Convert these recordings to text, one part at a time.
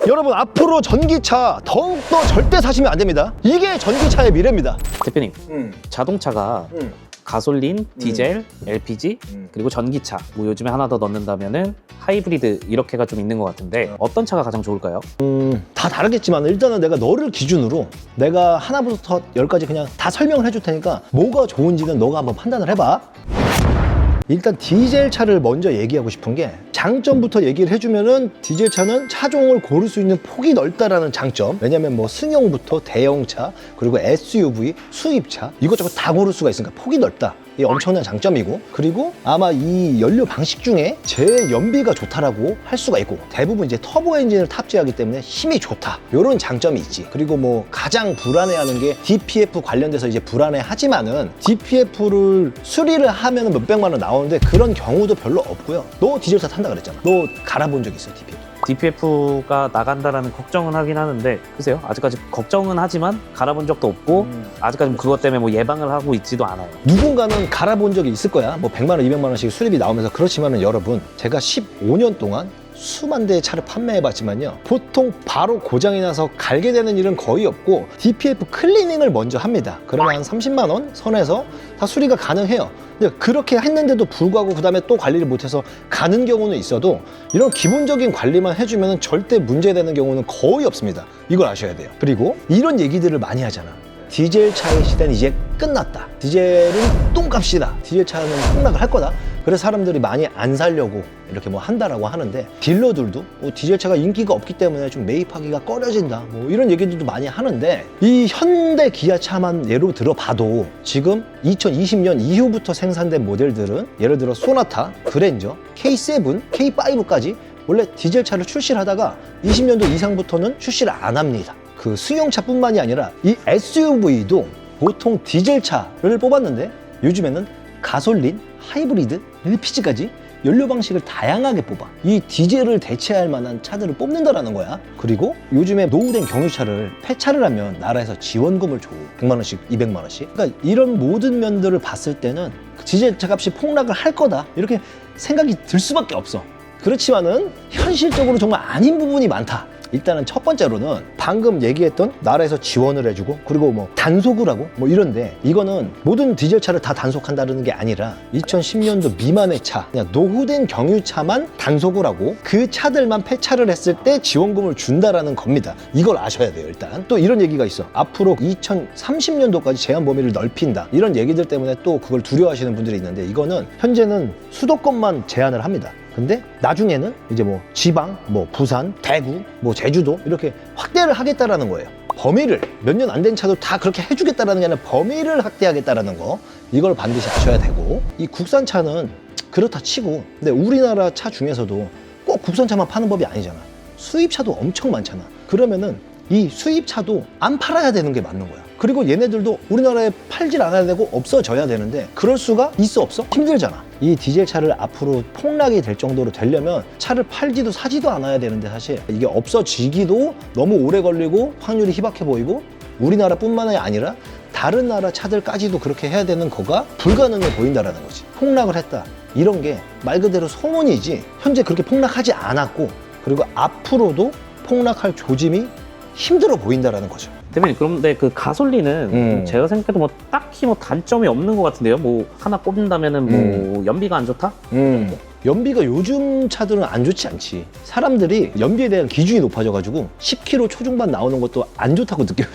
여러분, 앞으로 전기차 더욱더 절대 사시면 안 됩니다. 이게 전기차의 미래입니다. 대표님, 자동차가 가솔린, 디젤, LPG, 그리고 전기차 뭐 요즘에 하나 더 넣는다면은 하이브리드 이렇게가 좀 있는 것 같은데 어떤 차가 가장 좋을까요? 다 다르겠지만 일단은 내가 너를 기준으로 내가 하나부터 10까지 그냥 다 설명을 해줄 테니까 뭐가 좋은지는 너가 한번 판단을 해봐. 일단 디젤 차를 먼저 얘기하고 싶은 게, 장점부터 얘기를 해주면은 디젤 차는 차종을 고를 수 있는 폭이 넓다라는 장점. 왜냐면 뭐 승용부터 대형차, 그리고 SUV, 수입차 이것저것 다 고를 수가 있으니까 폭이 넓다. 이게 엄청난 장점이고, 그리고 아마 이 연료 방식 중에 제일 연비가 좋다라고 할 수가 있고, 대부분 이제 터보 엔진을 탑재하기 때문에 힘이 좋다, 이런 장점이 있지. 그리고 뭐 가장 불안해하는 게 DPF 관련돼서 이제 불안해하지만은 DPF를 수리를 하면 몇백만 원 나오는데 그런 경우도 별로 없고요. 너 디젤차 탄다 그랬잖아. 너 갈아본 적 있어, DPF? DPF가 나간다라는 걱정은 하긴 하는데, 글쎄요, 아직까지 걱정은 하지만 갈아본 적도 없고 아직까지 뭐 그것 때문에 뭐 예방을 하고 있지도 않아요. 누군가는 갈아본 적이 있을 거야. 뭐 100만 원, 200만 원씩 수리비 나오면서. 그렇지만은 여러분, 제가 15년 동안 수만 대의 차를 판매해봤지만요, 보통 바로 고장이 나서 갈게 되는 일은 거의 없고 DPF 클리닝을 먼저 합니다. 그러면 한 30만 원 선에서 다 수리가 가능해요. 근데 그렇게 했는데도 불구하고 그 다음에 또 관리를 못해서 가는 경우는 있어도 이런 기본적인 관리만 해주면 절대 문제되는 경우는 거의 없습니다. 이걸 아셔야 돼요. 그리고 이런 얘기들을 많이 하잖아. 디젤 차의 시대는 이제 끝났다. 디젤은 똥값이다. 디젤 차는 폭락을 할 거다. 그래서 사람들이 많이 안 사려고 이렇게 뭐 한다라고 하는데, 딜러들도 뭐 디젤 차가 인기가 없기 때문에 좀 매입하기가 꺼려진다, 뭐 이런 얘기들도 많이 하는데, 이 현대 기아차만 예로 들어봐도 지금 2020년 이후부터 생산된 모델들은 예를 들어 소나타, 그랜저, K7, K5까지 원래 디젤 차를 출시를 하다가 20년도 이상부터는 출시를 안 합니다. 그 승용차뿐만이 아니라 이 SUV도 보통 디젤 차를 뽑았는데 요즘에는 가솔린, 하이브리드, LPG까지 연료 방식을 다양하게 뽑아 이 디젤을 대체할 만한 차들을 뽑는다라는 거야. 그리고 요즘에 노후된 경유차를 폐차를 하면 나라에서 지원금을 줘. 100만 원씩, 200만 원씩. 그러니까 이런 모든 면들을 봤을 때는 디젤 차값이 폭락을 할 거다, 이렇게 생각이 들 수밖에 없어. 그렇지만은 현실적으로 정말 아닌 부분이 많다. 일단은 첫 번째로는 방금 얘기했던 나라에서 지원을 해주고, 그리고 뭐 단속을 하고 뭐 이런데, 이거는 모든 디젤 차를 다 단속한다는 게 아니라 2010년도 미만의 차, 그냥 노후된 경유차만 단속을 하고 그 차들만 폐차를 했을 때 지원금을 준다라는 겁니다. 이걸 아셔야 돼요. 일단 또 이런 얘기가 있어. 앞으로 2030년도까지 제한 범위를 넓힌다, 이런 얘기들 때문에 또 그걸 두려워하시는 분들이 있는데, 이거는 현재는 수도권만 제한을 합니다. 근데 나중에는 이제 뭐 지방, 뭐 부산, 대구, 뭐 제주도 이렇게 확대를 하겠다라는 거예요. 범위를, 몇 년 안 된 차도 다 그렇게 해주겠다라는 게 아니라 범위를 확대하겠다라는 거, 이걸 반드시 아셔야 되고, 이 국산차는 그렇다 치고, 근데 우리나라 차 중에서도 꼭 국산차만 파는 법이 아니잖아. 수입차도 엄청 많잖아. 그러면은 이 수입차도 안 팔아야 되는 게 맞는 거야. 그리고 얘네들도 우리나라에 팔질 않아야 되고 없어져야 되는데, 그럴 수가 있어 없어? 힘들잖아. 이 디젤 차를 앞으로 폭락이 될 정도로 되려면 차를 팔지도 사지도 않아야 되는데, 사실 이게 없어지기도 너무 오래 걸리고 확률이 희박해 보이고, 우리나라뿐만이 아니라 다른 나라 차들까지도 그렇게 해야 되는 거가 불가능해 보인다라는 거지. 폭락을 했다, 이런 게 말 그대로 소문이지 현재 그렇게 폭락하지 않았고, 그리고 앞으로도 폭락할 조짐이 힘들어 보인다라는 거죠. 대표님, 그런데 그 가솔린은 제가 생각해도 뭐 딱히 뭐 단점이 없는 것 같은데요. 뭐 하나 꼽는다면은 뭐 연비가 안 좋다? 연비가 요즘 차들은 안 좋지 않지. 사람들이 연비에 대한 기준이 높아져가지고 10km 초중반 나오는 것도 안 좋다고 느껴요.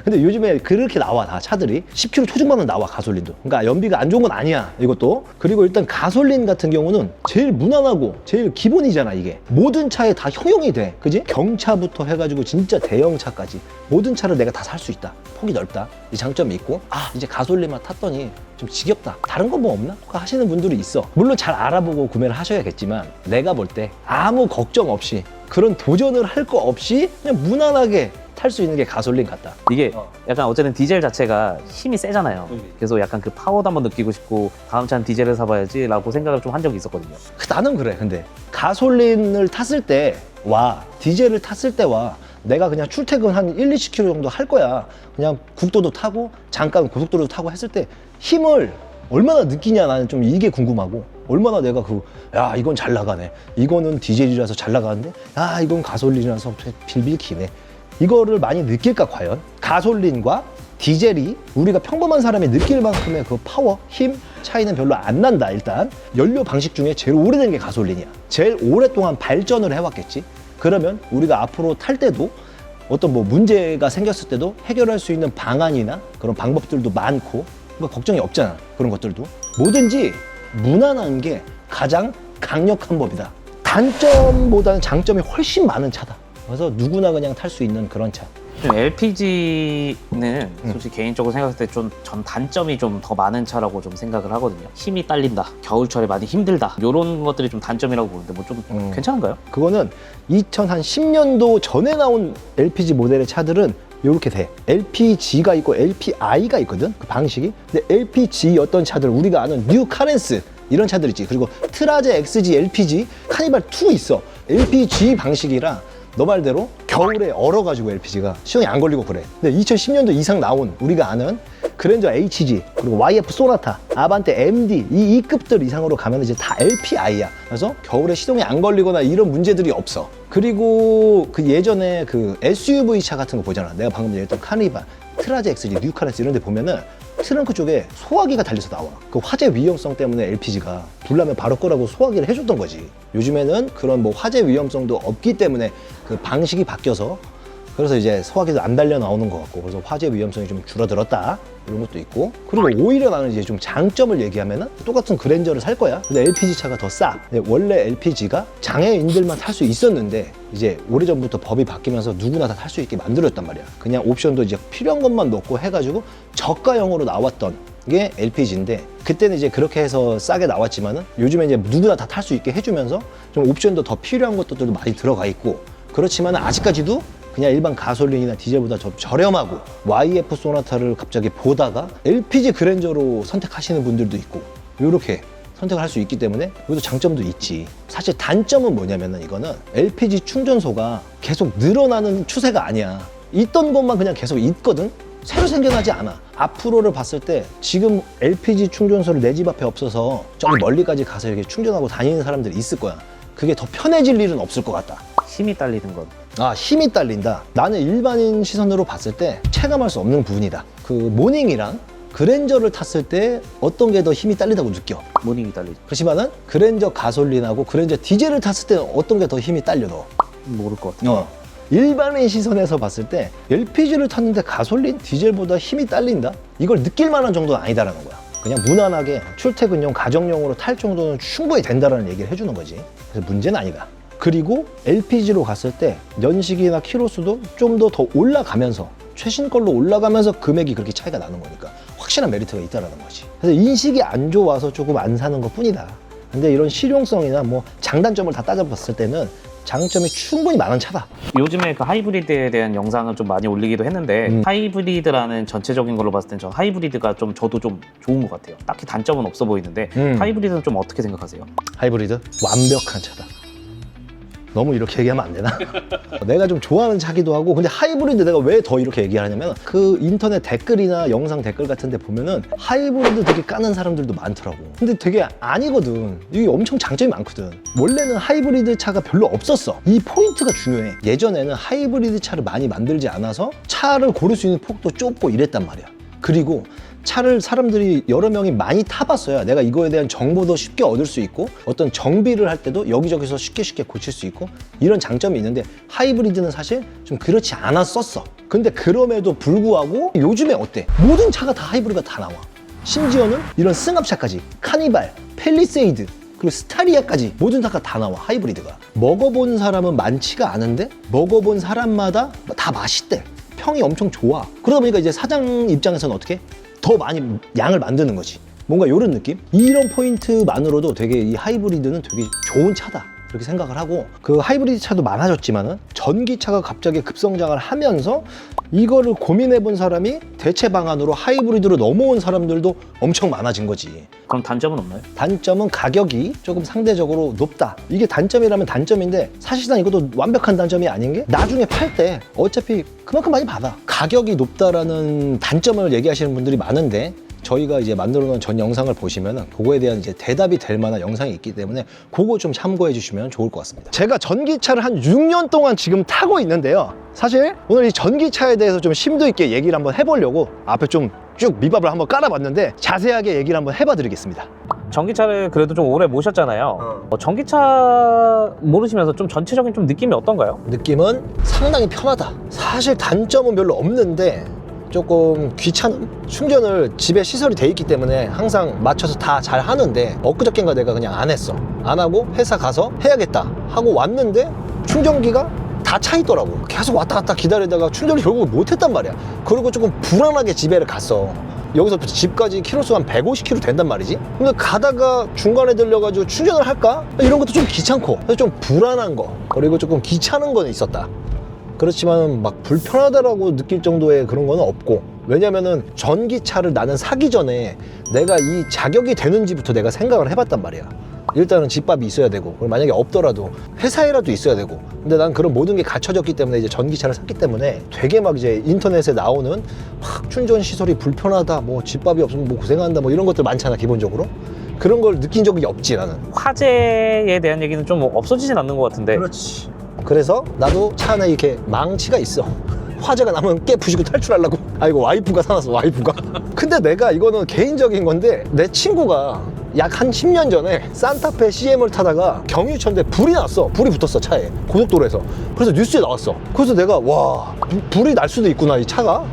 근데 요즘에 그렇게 나와, 다 차들이 10km 초중반은 나와, 가솔린도. 그러니까 연비가 안 좋은 건 아니야, 이것도. 그리고 일단 가솔린 같은 경우는 제일 무난하고 제일 기본이잖아. 이게 모든 차에 다 형용이 돼, 그지? 경차부터 해가지고 진짜 대형차까지 모든 차를 내가 다 살 수 있다, 폭이 넓다, 이 장점이 있고, 아 이제 가솔린만 탔더니 좀 지겹다, 다른 거 뭐 없나? 하시는 분들이 있어. 물론 잘 알아보고 구매를 하셔야겠지만, 내가 볼 때 아무 걱정 없이, 그런 도전을 할 거 없이 그냥 무난하게 탈 수 있는 게 가솔린 같다. 이게 약간 어쨌든 디젤 자체가 힘이 세잖아요. 그래서 약간 그 파워도 한번 느끼고 싶고 다음 차는 디젤을 사봐야지 라고 생각을 좀 한 적이 있었거든요. 나는 그래. 근데 가솔린을 탔을 때와 디젤을 탔을 때와 내가 그냥 출퇴근 한 1, 20km 정도 할 거야. 그냥 국도도 타고 잠깐 고속도로도 타고 했을 때 힘을 얼마나 느끼냐, 나는 좀 이게 궁금하고. 얼마나 내가 야 이건 잘 나가네, 이거는 디젤이라서 잘 나가는데 야 이건 가솔린이라서 빌빌 기네, 이거를 많이 느낄까 과연? 가솔린과 디젤이 우리가 평범한 사람이 느낄 만큼의 그 파워, 힘 차이는 별로 안 난다. 일단 연료 방식 중에 제일 오래된 게 가솔린이야. 제일 오랫동안 발전을 해왔겠지. 그러면 우리가 앞으로 탈 때도 어떤 뭐 문제가 생겼을 때도 해결할 수 있는 방안이나 그런 방법들도 많고 뭐 걱정이 없잖아. 그런 것들도 뭐든지 무난한 게 가장 강력한 법이다. 단점보다는 장점이 훨씬 많은 차다. 그래서 누구나 그냥 탈 수 있는 그런 차. LPG는 솔직히 개인적으로 생각할 때 좀 전 단점이 좀 더 많은 차라고 좀 생각을 하거든요. 힘이 딸린다, 겨울철에 많이 힘들다, 이런 것들이 좀 단점이라고 보는데 뭐 좀 괜찮은가요? 그거는 2010년도 전에 나온 LPG 모델의 차들은 이렇게 돼. LPG가 있고 LPI가 있거든, 그 방식이. 근데 LPG였던 차들, 우리가 아는 뉴 카렌스 이런 차들 있지. 그리고 트라제 XG LPG, 카니발 2 있어. LPG 방식이라 너 말대로 겨울에 얼어가지고 LPG가 시동이 안 걸리고 그래. 근데 2010년도 이상 나온 우리가 아는 그랜저 HG, 그리고 YF 소나타, 아반떼 MD 이 급들 이상으로 가면 이제 다 LPI야. 그래서 겨울에 시동이 안 걸리거나 이런 문제들이 없어. 그리고 그 예전에 그 SUV 차 같은 거 보잖아. 내가 방금 얘기했던 카니발, 트라제 XG, 뉴카렌스 이런 데 보면은 트렁크 쪽에 소화기가 달려서 나와. 그 화재 위험성 때문에 LPG가 불나면 바로 끄라고 소화기를 해줬던 거지. 요즘에는 그런 뭐 화재 위험성도 없기 때문에 그 방식이 바뀌어서 그래서 이제 소화기도 안 달려 나오는 것 같고, 그래서 화재 위험성이 좀 줄어들었다 이런 것도 있고. 그리고 오히려 나는 이제 좀 장점을 얘기하면은 똑같은 그랜저를 살 거야. 근데 LPG 차가 더 싸. 원래 LPG가 장애인들만 탈 수 있었는데 이제 오래전부터 법이 바뀌면서 누구나 다 탈 수 있게 만들었단 말이야. 그냥 옵션도 이제 필요한 것만 넣고 해가지고 저가형으로 나왔던 게 LPG인데, 그때는 이제 그렇게 해서 싸게 나왔지만은 요즘에 이제 누구나 다 탈 수 있게 해주면서 좀 옵션도 더 필요한 것들도 많이 들어가 있고. 그렇지만 아직까지도 그냥 일반 가솔린이나 디젤보다 좀 저렴하고 YF 소나타를 갑자기 보다가 LPG 그랜저로 선택하시는 분들도 있고, 이렇게 선택을 할 수 있기 때문에 이것도 장점도 있지. 사실 단점은 뭐냐면은 이거는 LPG 충전소가 계속 늘어나는 추세가 아니야. 있던 것만 그냥 계속 있거든. 새로 생겨나지 않아. 앞으로를 봤을 때 지금 LPG 충전소를 내 집 앞에 없어서 저기 멀리까지 가서 이렇게 충전하고 다니는 사람들이 있을 거야. 그게 더 편해질 일은 없을 것 같다. 힘이 딸리는 건 힘이 딸린다. 나는 일반인 시선으로 봤을 때 체감할 수 없는 부분이다. 그 모닝이랑 그랜저를 탔을 때 어떤 게 더 힘이 딸린다고 느껴. 모닝이 딸리죠. 그렇지만은 그랜저 가솔린하고 그랜저 디젤을 탔을 때 어떤 게 더 힘이 딸려 너? 모를 것 같아요. 일반인 시선에서 봤을 때 LPG를 탔는데 가솔린, 디젤보다 힘이 딸린다? 이걸 느낄 만한 정도는 아니다라는 거야. 그냥 무난하게 출퇴근용, 가정용으로 탈 정도는 충분히 된다라는 얘기를 해주는 거지. 그래서 문제는 아니다. 그리고 LPG로 갔을 때 연식이나 키로수도 좀 더 올라가면서, 최신 걸로 올라가면서 금액이 그렇게 차이가 나는 거니까 확실한 메리트가 있다라는 거지. 그래서 인식이 안 좋아서 조금 안 사는 것 뿐이다. 근데 이런 실용성이나 뭐 장단점을 다 따져봤을 때는 장점이 충분히 많은 차다. 요즘에 그 하이브리드에 대한 영상을 좀 많이 올리기도 했는데 하이브리드라는 전체적인 걸로 봤을 땐 저 하이브리드가 좀 저도 좀 좋은 것 같아요. 딱히 단점은 없어 보이는데 하이브리드는 좀 어떻게 생각하세요? 하이브리드? 완벽한 차다. 너무 이렇게 얘기하면 안 되나? 내가 좀 좋아하는 차기도 하고. 근데 하이브리드 내가 왜 더 이렇게 얘기하냐면 그 인터넷 댓글이나 영상 댓글 같은 데 보면은 하이브리드 되게 까는 사람들도 많더라고. 근데 되게 아니거든. 이게 엄청 장점이 많거든. 원래는 하이브리드 차가 별로 없었어. 이 포인트가 중요해. 예전에는 하이브리드 차를 많이 만들지 않아서 차를 고를 수 있는 폭도 좁고 이랬단 말이야. 그리고 차를 사람들이 여러 명이 많이 타봤어야 내가 이거에 대한 정보도 쉽게 얻을 수 있고, 어떤 정비를 할 때도 여기저기서 쉽게 고칠 수 있고, 이런 장점이 있는데 하이브리드는 사실 좀 그렇지 않았었어. 근데 그럼에도 불구하고 요즘에 어때? 모든 차가 다 하이브리드가 다 나와. 심지어는 이런 승합차까지, 카니발, 팰리세이드, 그리고 스타리아까지 모든 차가 다 나와, 하이브리드가. 먹어본 사람은 많지가 않은데 먹어본 사람마다 다 맛있대. 평이 엄청 좋아. 그러다 보니까 이제 사장 입장에서는 어떻게? 더 많이 양을 만드는 거지. 뭔가 이런 느낌? 이런 포인트만으로도 되게 이 하이브리드는 되게 좋은 차다, 그렇게 생각을 하고. 그 하이브리드 차도 많아졌지만은 전기차가 갑자기 급성장을 하면서 이거를 고민해 본 사람이 대체 방안으로 하이브리드로 넘어온 사람들도 엄청 많아진 거지. 그럼 단점은 없나요? 단점은 가격이 조금 상대적으로 높다. 이게 단점이라면 단점인데 사실상 이것도 완벽한 단점이 아닌 게 나중에 팔 때 어차피 그만큼 많이 받아. 가격이 높다라는 단점을 얘기하시는 분들이 많은데 저희가 이제 만들어 놓은 전 영상을 보시면은 그거에 대한 이제 대답이 될 만한 영상이 있기 때문에 그거 좀 참고해 주시면 좋을 것 같습니다. 제가 전기차를 한 6년 동안 지금 타고 있는데요. 사실 오늘 이 전기차에 대해서 좀 심도 있게 얘기를 한번 해보려고 앞에 좀 쭉 밑밥을 한번 깔아봤는데 자세하게 얘기를 한번 해봐 드리겠습니다. 전기차를 그래도 좀 오래 모셨잖아요. 전기차 모르시면서 좀 전체적인 좀 느낌이 어떤가요? 느낌은 상당히 편하다. 사실 단점은 별로 없는데 조금 귀찮음? 충전을 집에 시설이 돼 있기 때문에 항상 맞춰서 다 잘 하는데 엊그저께인가 내가 그냥 안 했어. 안 하고 회사 가서 해야겠다 하고 왔는데 충전기가 다 차 있더라고. 계속 왔다 갔다 기다리다가 충전을 결국 못 했단 말이야. 그리고 조금 불안하게 집에를 갔어. 여기서부터 집까지 키로수가 한 150km 된단 말이지. 근데 가다가 중간에 들려가지고 충전을 할까? 이런 것도 좀 귀찮고 그래서 좀 불안한 거 그리고 조금 귀찮은 거는 있었다. 그렇지만 막 불편하다라고 느낄 정도의 그런 거는 없고, 왜냐면은 전기차를 나는 사기 전에 내가 이 자격이 되는지부터 내가 생각을 해봤단 말이야. 일단은 집밥이 있어야 되고, 그리고 만약에 없더라도 회사에라도 있어야 되고. 근데 난 그런 모든 게 갖춰졌기 때문에 이제 전기차를 샀기 때문에 되게 막 이제 인터넷에 나오는 막 충전 시설이 불편하다, 뭐 집밥이 없으면 뭐 고생한다, 뭐 이런 것들 많잖아 기본적으로. 그런 걸 느낀 적이 없지 나는. 화재에 대한 얘기는 좀 없어지진 않는 것 같은데. 그렇지. 그래서 나도 차 안에 이렇게 망치가 있어. 화재가 나면 깨 부시고 탈출하려고. 아, 이거 와이프가 사놨어, 와이프가. 근데 내가 이거는 개인적인 건데, 내 친구가 약 한 10년 전에 산타페 CM을 타다가 경유차인데 불이 났어. 불이 붙었어, 차에. 고속도로에서. 그래서 뉴스에 나왔어. 그래서 내가 와, 불이 날 수도 있구나, 이 차가.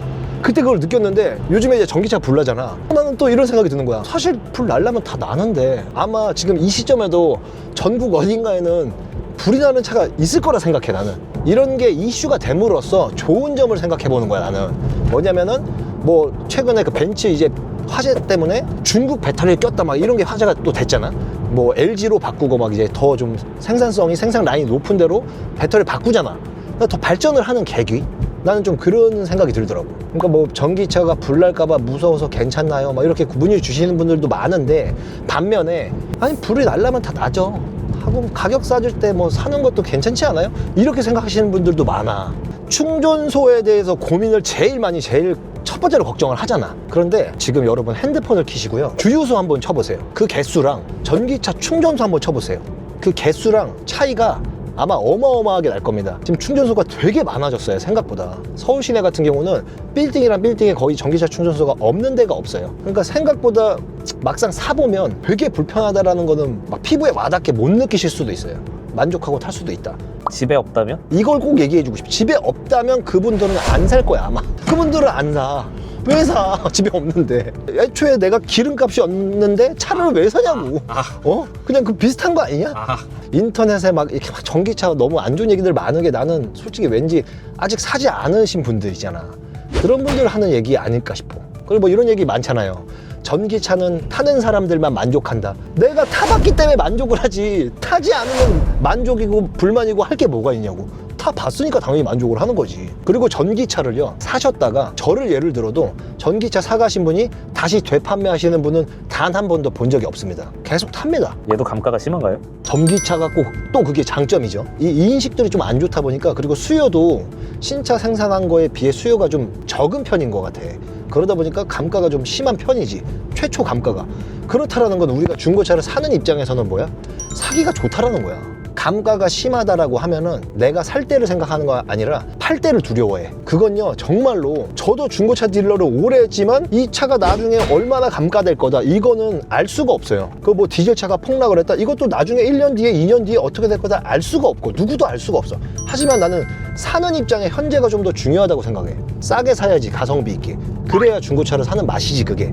그때 그걸 느꼈는데, 요즘에 이제 전기차 불 나잖아. 나는 또 이런 생각이 드는 거야. 사실 불 날라면 다 나는데 아마 지금 이 시점에도 전국 어딘가에는 불이 나는 차가 있을 거라 생각해. 나는 이런 게 이슈가 됨으로써 좋은 점을 생각해 보는 거야. 나는 뭐냐면은 뭐 최근에 그 벤츠 이제 화재 때문에 중국 배터리를 꼈다 막 이런 게 화제가 또 됐잖아. 뭐 LG로 바꾸고 막 이제 더 좀 생산성이 생산 라인이 높은 대로 배터리를 바꾸잖아. 그러니까 더 발전을 하는 계기? 나는 좀 그런 생각이 들더라고. 그러니까 뭐 전기차가 불날까봐 무서워서 괜찮나요? 막 이렇게 문의 주시는 분들도 많은데, 반면에 아니 불이 날라면 다 나죠 하고 가격 싸질 때 뭐 사는 것도 괜찮지 않아요? 이렇게 생각하시는 분들도 많아. 충전소에 대해서 고민을 제일 첫 번째로 걱정을 하잖아. 그런데 지금 여러분 핸드폰을 켜시고요, 주유소 한번 쳐보세요. 그 개수랑 전기차 충전소 한번 쳐보세요. 그 개수랑 차이가 아마 어마어마하게 날 겁니다. 지금 충전소가 되게 많아졌어요, 생각보다. 서울 시내 같은 경우는 빌딩이랑 빌딩에 거의 전기차 충전소가 없는 데가 없어요. 그러니까 생각보다 막상 사보면 되게 불편하다라는 거는 막 피부에 와닿게 못 느끼실 수도 있어요. 만족하고 탈 수도 있다. 집에 없다면? 이걸 꼭 얘기해주고 싶어. 집에 없다면 그분들은 안 살 거야, 아마. 그분들은 안 사. 왜 사? 집에 없는데. 애초에 내가 기름값이 없는데 차를 왜 사냐고. 그냥 그 비슷한 거 아니냐? 인터넷에 막 이렇게 막 전기차 너무 안 좋은 얘기들 많은 게, 나는 솔직히 왠지 아직 사지 않으신 분들이잖아. 그런 분들 하는 얘기 아닐까 싶어. 그리고 뭐 이런 얘기 많잖아요. 전기차는 타는 사람들만 만족한다. 내가 타봤기 때문에 만족을 하지, 타지 않으면 만족이고 불만이고 할 게 뭐가 있냐고. 타봤으니까 당연히 만족을 하는 거지. 그리고 전기차를요, 사셨다가 저를 예를 들어도 전기차 사가신 분이 다시 되판매하시는 분은 단 한 번도 본 적이 없습니다. 계속 탑니다. 얘도 감가가 심한가요? 전기차가 꼭 또 그게 장점이죠. 이 인식들이 좀 안 좋다 보니까, 그리고 수요도 신차 생산한 거에 비해 수요가 좀 적은 편인 것 같아. 그러다 보니까 감가가 좀 심한 편이지, 최초 감가가. 그렇다라는 건 우리가 중고차를 사는 입장에서는 뭐야? 사기가 좋다라는 거야. 감가가 심하다라고 하면은 내가 살 때를 생각하는 거 아니라 팔 때를 두려워해. 그건요, 정말로 저도 중고차 딜러를 오래 했지만 이 차가 나중에 얼마나 감가될 거다, 이거는 알 수가 없어요. 그 뭐 디젤차가 폭락을 했다, 이것도 나중에 1년 뒤에 2년 뒤에 어떻게 될 거다 알 수가 없고, 누구도 알 수가 없어. 하지만 나는 사는 입장에 현재가 좀 더 중요하다고 생각해. 싸게 사야지, 가성비 있게. 그래야 중고차를 사는 맛이지, 그게.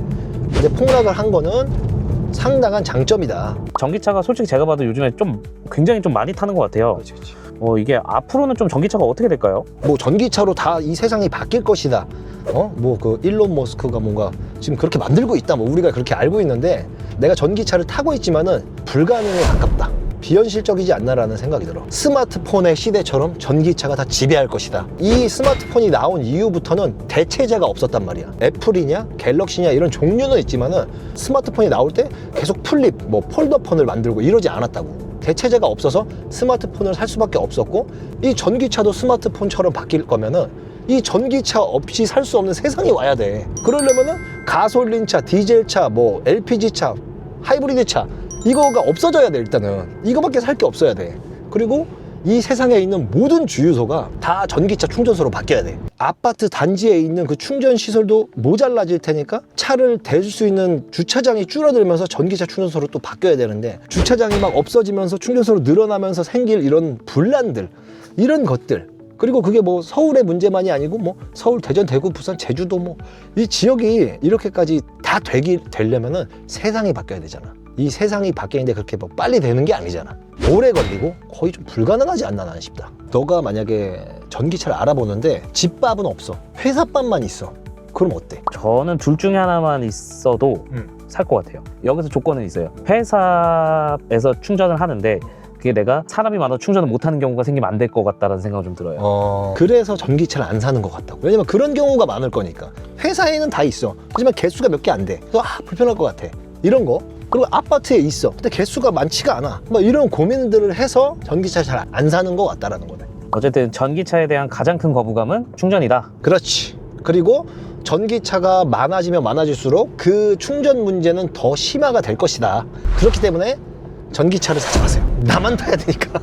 근데 폭락을 한 거는 상당한 장점이다. 전기차가 솔직히 제가 봐도 요즘에 좀 굉장히 좀 많이 타는 것 같아요. 이게 앞으로는 좀 전기차가 어떻게 될까요? 뭐 전기차로 다 이 세상이 바뀔 것이다. 뭐 그 일론 머스크가 뭔가 지금 그렇게 만들고 있다, 뭐 우리가 그렇게 알고 있는데, 내가 전기차를 타고 있지만은 불가능에 가깝다. 비현실적이지 않나라는 생각이 들어. 스마트폰의 시대처럼 전기차가 다 지배할 것이다. 이 스마트폰이 나온 이후부터는 대체제가 없었단 말이야. 애플이냐 갤럭시냐 이런 종류는 있지만은 스마트폰이 나올 때 계속 플립, 뭐 폴더폰을 만들고 이러지 않았다고. 대체제가 없어서 스마트폰을 살 수밖에 없었고, 이 전기차도 스마트폰처럼 바뀔 거면은 이 전기차 없이 살 수 없는 세상이 와야 돼. 그러려면은 가솔린차, 디젤차, 뭐 LPG차, 하이브리드차 이거가 없어져야 돼. 일단은 이거밖에 살 게 없어야 돼. 그리고 이 세상에 있는 모든 주유소가 다 전기차 충전소로 바뀌어야 돼. 아파트 단지에 있는 그 충전 시설도 모자라질 테니까 차를 댈 수 있는 주차장이 줄어들면서 전기차 충전소로 또 바뀌어야 되는데, 주차장이 막 없어지면서 충전소로 늘어나면서 생길 이런 분란들, 이런 것들, 그리고 그게 뭐 서울의 문제만이 아니고 뭐 서울, 대전, 대구, 부산, 제주도 뭐 이 지역이 이렇게까지 다 되려면은 세상이 바뀌어야 되잖아. 이 세상이 바뀌는데 그렇게 뭐 빨리 되는 게 아니잖아. 오래 걸리고 거의 좀 불가능하지 않나 나는 싶다. 너가 만약에 전기차를 알아보는데 집밥은 없어, 회사밥만 있어, 그럼 어때? 저는 둘 중에 하나만 있어도 살 것 같아요. 여기서 조건은 있어요. 회사에서 충전을 하는데 그게 내가 사람이 많아서 충전을 못하는 경우가 생기면 안 될 것 같다는 생각이 좀 들어요. 그래서 전기차를 안 사는 것 같다고. 왜냐면 그런 경우가 많을 거니까. 회사에는 다 있어, 하지만 개수가 몇 개 안 돼. 그래서 불편할 것 같아, 이런 거. 그리고 아파트에 있어, 근데 개수가 많지가 않아. 뭐 이런 고민들을 해서 전기차 잘 안 사는 것 같다라는 거네. 어쨌든 전기차에 대한 가장 큰 거부감은 충전이다. 그렇지. 그리고 전기차가 많아지면 많아질수록 그 충전 문제는 더 심화가 될 것이다. 그렇기 때문에 전기차를 사지 마세요. 나만 타야 되니까.